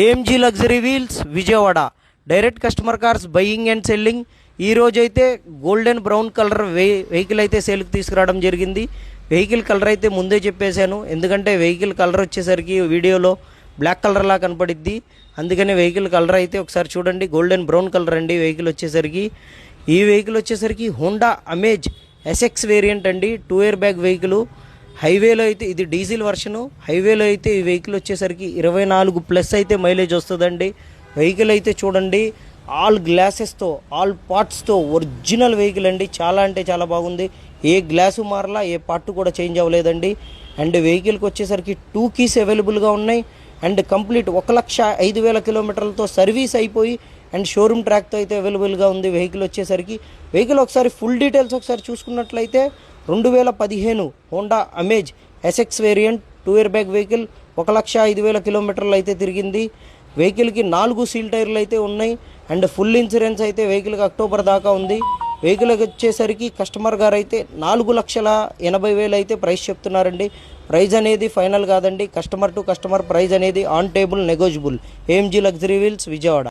AMG luxury wheels Vijayawada direct customer cars buying and selling. ఈ రోజైతే golden brown colour vehicle అయితే సేల్కి తీసుకురావడం జరిగింది. వెహికల్ కలర్ అయితే ముందే చెప్పేశాను, ఎందుకంటే వెహికల్ కలర్ వచ్చేసరికి వీడియోలో బ్లాక్ కలర్లా కనపడిద్ది. అందుకని వెహికల్ కలర్ అయితే ఒకసారి చూడండి, గోల్డెన్ బ్రౌన్ కలర్ అండి వెహికల్ వచ్చేసరికి. ఈ వెహికల్ వచ్చేసరికి హోండా అమేజ్ ఎస్ఎక్స్ వేరియంట్ అండి, 2 ఇయర్ బ్యాగ్ వెహికల్. హైవేలో అయితే ఇది డీజిల్ వర్షను. హైవేలో అయితే ఈ వెహికల్ వచ్చేసరికి 24+ అయితే మైలేజ్ వస్తుందండి. వెహికల్ అయితే చూడండి, ఆల్ గ్లాసెస్తో ఆల్ పార్ట్స్తో ఒరిజినల్ వెహికల్ అండి. చాలా అంటే చాలా బాగుంది. ఏ గ్లాసు మారలా, ఏ పార్ట్ కూడా చేంజ్ అవ్వలేదండి. అండ్ వెహికల్కి వచ్చేసరికి 2 కీస్ అవైలబుల్గా ఉన్నాయి. అండ్ కంప్లీట్ 1,05,000 కిలోమీటర్లతో సర్వీస్ అయిపోయి అండ్ షోరూమ్ ట్రాక్తో అయితే అవైలబుల్గా ఉంది వెహికల్ వచ్చేసరికి. వెహికల్ ఒకసారి ఫుల్ డీటెయిల్స్ ఒకసారి చూసుకున్నట్లయితే 2015 Honda amaze SX variant 2 year bag vehicle, 1,05,000 కిలోమీటర్లు అయితే తిరిగింది. వెహికల్కి 4 సీల్ టైర్లు అయితే ఉన్నాయి. అండ్ ఫుల్ ఇన్సూరెన్స్ అయితే వెహికల్కి అక్టోబర్ దాకా ఉంది. వెహికల్కి వచ్చేసరికి కస్టమర్ గారు అయితే 4,80,000 అయితే ప్రైస్ చెప్తున్నారండి. ప్రైస్ అనేది ఫైనల్ కాదండి, కస్టమర్ టు కస్టమర్ ప్రైస్ అనేది on table negotiable. AMG luxury wheels Vijayawada.